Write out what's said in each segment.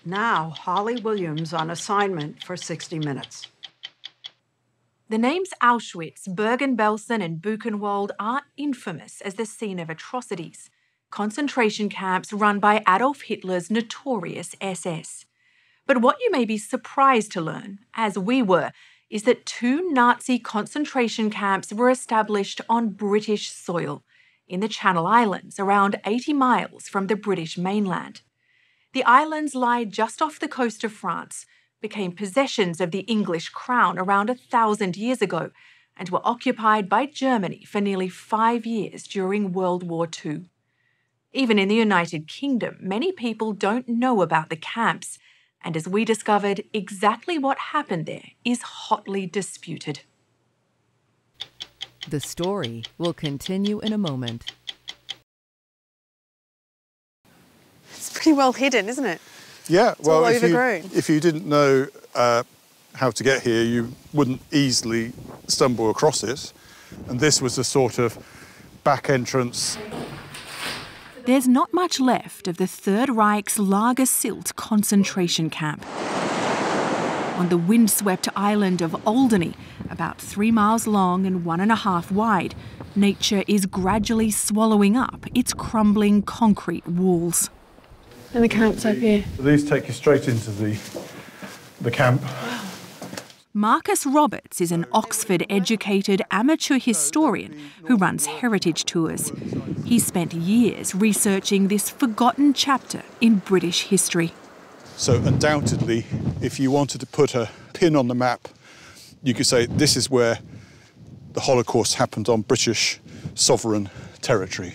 Now, Holly Williams on assignment for 60 Minutes. The names Auschwitz, Bergen-Belsen and Buchenwald are infamous as the scene of atrocities, concentration camps run by Adolf Hitler's notorious SS. But what you may be surprised to learn, as we were, is that 2 Nazi concentration camps were established on British soil, in the Channel Islands, around 80 miles from the British mainland. The islands lie just off the coast of France, became possessions of the English crown around 1,000 years ago, and were occupied by Germany for nearly 5 years during World War II. Even in the United Kingdom, many people don't know about the camps, and as we discovered, exactly what happened there is hotly disputed. The story will continue in a moment. It's pretty well hidden, isn't it? Yeah, it's all overgrown. If you didn't know how to get here, you wouldn't easily stumble across it. And this was a sort of back entrance. There's not much left of the Third Reich's Lager Sylt concentration camp. On the windswept island of Alderney, about 3 miles long and 1.5 wide, nature is gradually swallowing up its crumbling concrete walls. And the camp's up here. These take you straight into the camp. Marcus Roberts is an Oxford-educated amateur historian who runs heritage tours. He spent years researching this forgotten chapter in British history. So undoubtedly, if you wanted to put a pin on the map, you could say this is where the Holocaust happened on British sovereign territory.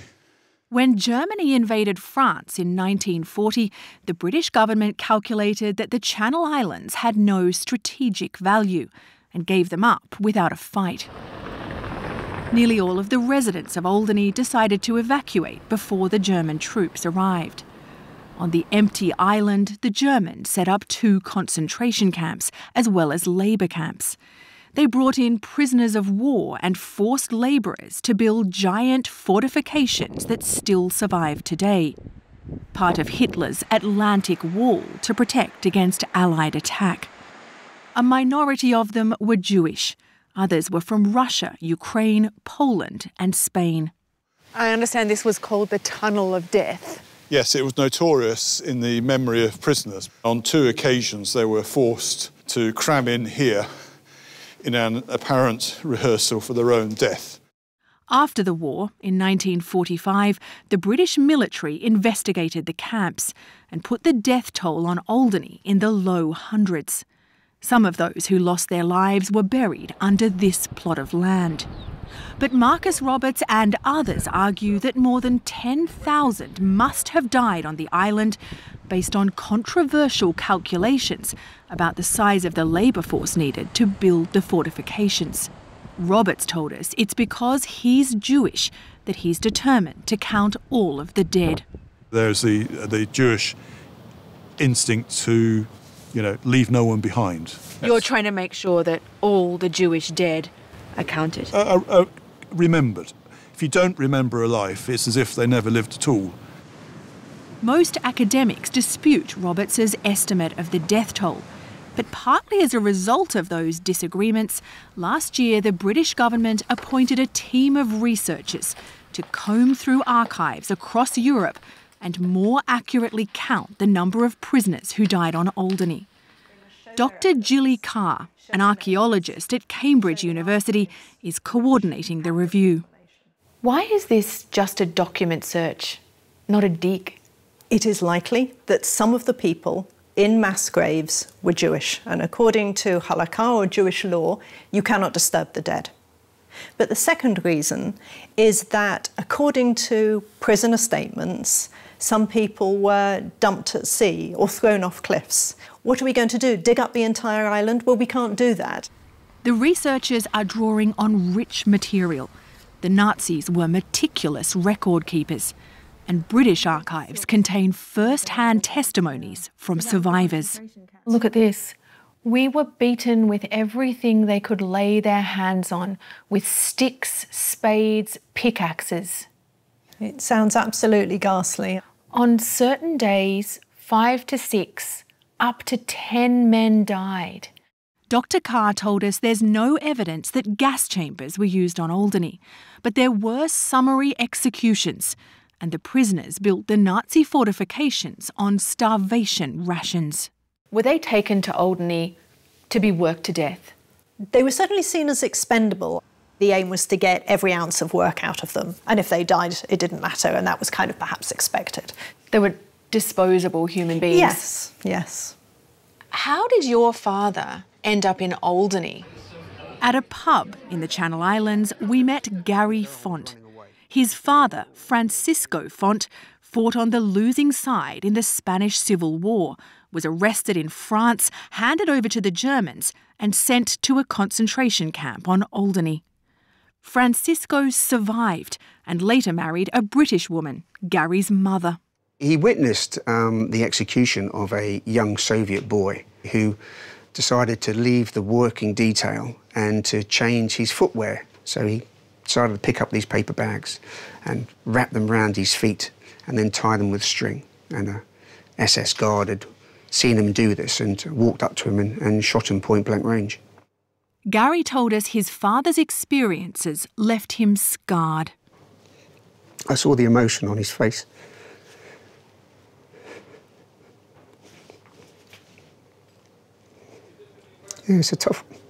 When Germany invaded France in 1940, the British government calculated that the Channel Islands had no strategic value and gave them up without a fight. Nearly all of the residents of Alderney decided to evacuate before the German troops arrived. On the empty island, the Germans set up 2 concentration camps as well as labour camps. They brought in prisoners of war and forced labourers to build giant fortifications that still survive today. Part of Hitler's Atlantic Wall to protect against Allied attack. A minority of them were Jewish. Others were from Russia, Ukraine, Poland and Spain. I understand this was called the Tunnel of Death. Yes, it was notorious in the memory of prisoners. On 2 occasions they were forced to cram in here in an apparent rehearsal for their own death. After the war, in 1945, the British military investigated the camps and put the death toll on Alderney in the low hundreds. Some of those who lost their lives were buried under this plot of land. But Marcus Roberts and others argue that more than 10,000 must have died on the island based on controversial calculations about the size of the labour force needed to build the fortifications. Roberts told us it's because he's Jewish that he's determined to count all of the dead. There's the Jewish instinct to, leave no one behind. You're trying to make sure that all the Jewish dead are counted? Remembered. If you don't remember a life, it's as if they never lived at all. Most academics dispute Roberts's estimate of the death toll. But partly as a result of those disagreements, last year the British government appointed a team of researchers to comb through archives across Europe and more accurately count the number of prisoners who died on Alderney. Dr. Gilly Carr, an archaeologist at Cambridge University, is coordinating the review. Why is this just a document search, not a dig? It is likely that some of the people in mass graves were Jewish, and according to halakha or Jewish law, you cannot disturb the dead. But the second reason is that according to prisoner statements, some people were dumped at sea or thrown off cliffs. What are we going to do? Dig up the entire island? Well, we can't do that. The researchers are drawing on rich material. The Nazis were meticulous record keepers, and British archives contain first-hand testimonies from survivors. Look at this. We were beaten with everything they could lay their hands on, with sticks, spades, pickaxes. It sounds absolutely ghastly. On certain days, 5 to 6, Up to 10 men died. Dr. Carr told us there's no evidence that gas chambers were used on Alderney, but there were summary executions, and the prisoners built the Nazi fortifications on starvation rations. Were they taken to Alderney to be worked to death? They were certainly seen as expendable. The aim was to get every ounce of work out of them, and if they died, it didn't matter, and that was kind of perhaps expected. They were disposable human beings? Yes, yes. How did your father end up in Alderney? At a pub in the Channel Islands, we met Gary Font. His father, Francisco Font, fought on the losing side in the Spanish Civil War, was arrested in France, handed over to the Germans, and sent to a concentration camp on Alderney. Francisco survived and later married a British woman, Gary's mother. He witnessed the execution of a young Soviet boy who decided to leave the working detail and to change his footwear. So he decided to pick up these paper bags and wrap them round his feet and then tie them with string. And a SS guard had seen him do this and walked up to him and shot him point blank range. Gary told us his father's experiences left him scarred. I saw the emotion on his face. Yeah, it's a tough one.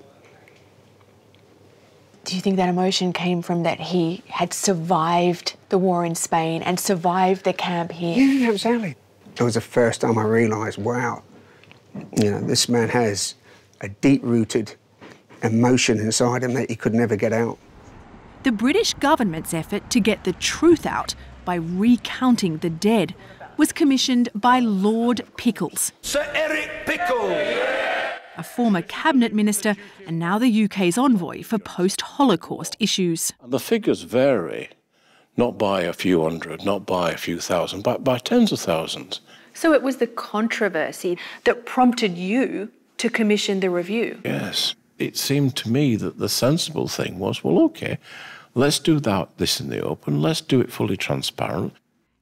Do you think that emotion came from that he had survived the war in Spain and survived the camp here? Yeah, exactly. It was the first time I realised, wow, you know, this man has a deep-rooted emotion inside him that he could never get out. The British government's effort to get the truth out by recounting the dead was commissioned by Lord Pickles. Sir Eric Pickles! A former cabinet minister and now the UK's envoy for post-Holocaust issues. The figures vary, not by a few hundred, not by a few thousand, but by tens of thousands. So it was the controversy that prompted you to commission the review? Yes. It seemed to me that the sensible thing was, well, OK, let's do this in the open, let's do it fully transparent.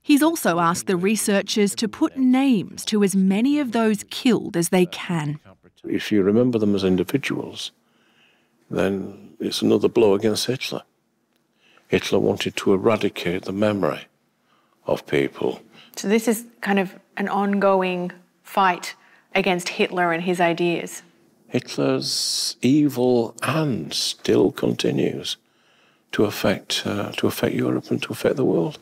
He's also asked the researchers to put names to as many of those killed as they can. If you remember them as individuals, then it's another blow against Hitler. Hitler wanted to eradicate the memory of people. So this is kind of an ongoing fight against Hitler and his ideas. Hitler's evil hand still continues to affect Europe and to affect the world.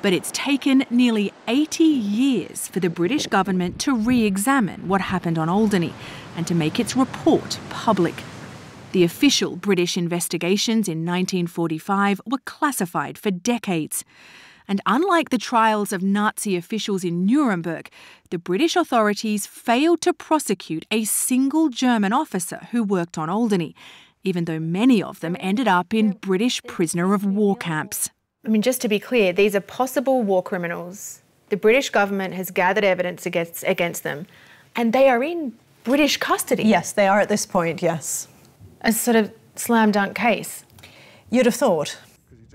But it's taken nearly 80 years for the British government to re-examine what happened on Alderney and to make its report public. The official British investigations in 1945 were classified for decades. And unlike the trials of Nazi officials in Nuremberg, the British authorities failed to prosecute a single German officer who worked on Alderney, even though many of them ended up in British prisoner of war camps. I mean, just to be clear, these are possible war criminals. The British government has gathered evidence against them, and they are in British custody. Yes, they are at this point, yes. A sort of slam dunk case. You'd have thought.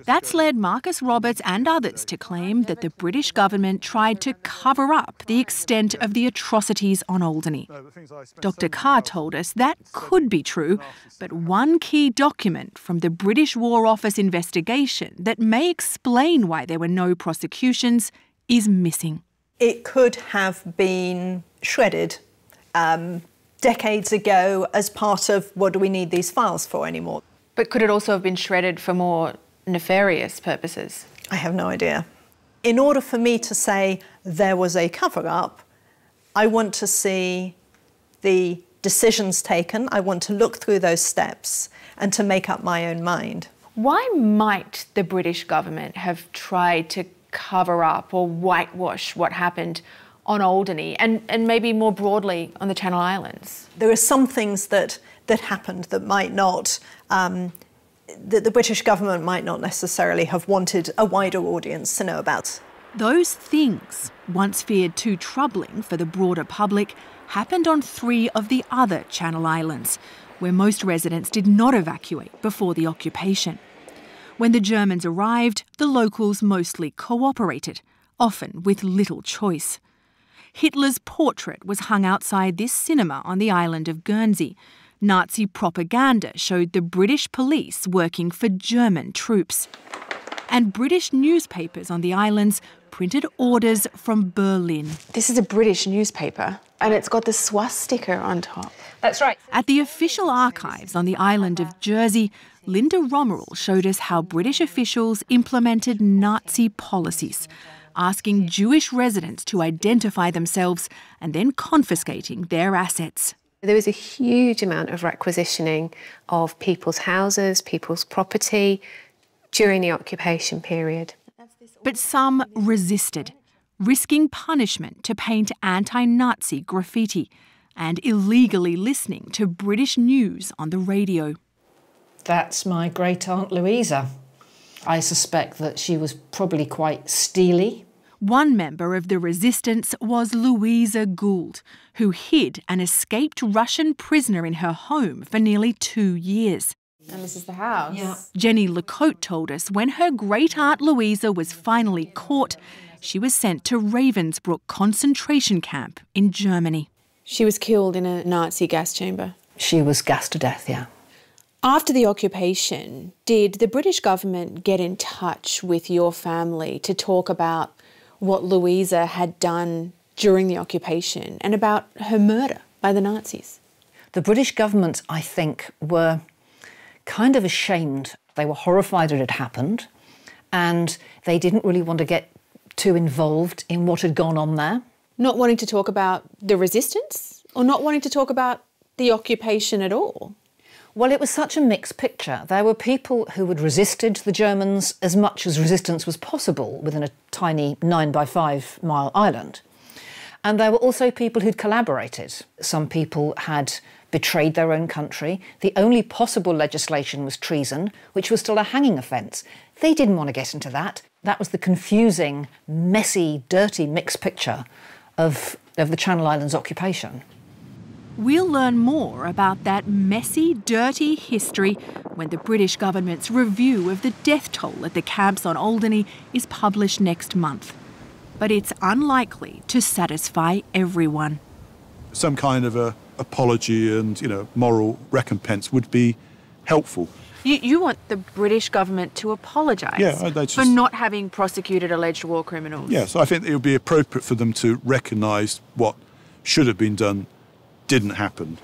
That's led Marcus Roberts and others to claim that the British government tried to cover up the extent of the atrocities on Alderney. Dr. Carr told us that could be true, but one key document from the British War Office investigation that may explain why there were no prosecutions is missing. It could have been shredded decades ago as part of what do we need these files for anymore. But could it also have been shredded for more nefarious purposes? I have no idea. In order for me to say there was a cover-up, I want to see the decisions taken, I want to look through those steps and to make up my own mind. Why might the British government have tried to cover up or whitewash what happened on Alderney and maybe more broadly on the Channel Islands? There are some things that happened that might not that the British government might not necessarily have wanted a wider audience to know about. Those things, once feared too troubling for the broader public, happened on 3 of the other Channel Islands, where most residents did not evacuate before the occupation. When the Germans arrived, the locals mostly cooperated, often with little choice. Hitler's portrait was hung outside this cinema on the island of Guernsey. Nazi propaganda showed the British police working for German troops. And British newspapers on the islands printed orders from Berlin. This is a British newspaper, and it's got the swastika on top. That's right. At the official archives on the island of Jersey, Linda Romerell showed us how British officials implemented Nazi policies, asking Jewish residents to identify themselves and then confiscating their assets. There was a huge amount of requisitioning of people's houses, people's property during the occupation period. But some resisted, risking punishment to paint anti-Nazi graffiti and illegally listening to British news on the radio. That's my great-aunt Louisa. I suspect that she was probably quite steely. One member of the resistance was Louisa Gould, who hid an escaped Russian prisoner in her home for nearly 2 years. And this is the house. Yeah. Jenny Lecote told us when her great-aunt Louisa was finally caught, she was sent to Ravensbrück concentration camp in Germany. She was killed in a Nazi gas chamber. She was gassed to death, yeah. After the occupation, did the British government get in touch with your family to talk about what Louisa had done during the occupation and about her murder by the Nazis? The British government, I think, were kind of ashamed. They were horrified that it had happened, and they didn't really want to get too involved in what had gone on there. Not wanting to talk about the resistance, or not wanting to talk about the occupation at all? Well, it was such a mixed picture. There were people who had resisted the Germans as much as resistance was possible within a tiny 9-by-5 mile island. And there were also people who'd collaborated. Some people had betrayed their own country. The only possible legislation was treason, which was still a hanging offence. They didn't want to get into that. That was the confusing, messy, dirty, mixed picture of the Channel Islands occupation. We'll learn more about that messy, dirty history when the British government's review of the death toll at the camps on Alderney is published next month. But it's unlikely to satisfy everyone. Some kind of a apology and, moral recompense would be helpful. You want the British government to apologise for not having prosecuted alleged war criminals? Yes, I think it would be appropriate for them to recognise what should have been done didn't happen.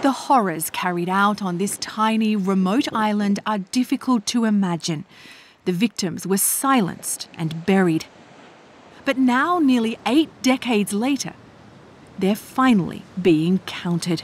The horrors carried out on this tiny, remote island are difficult to imagine. The victims were silenced and buried. But now, nearly 8 decades later, they're finally being counted.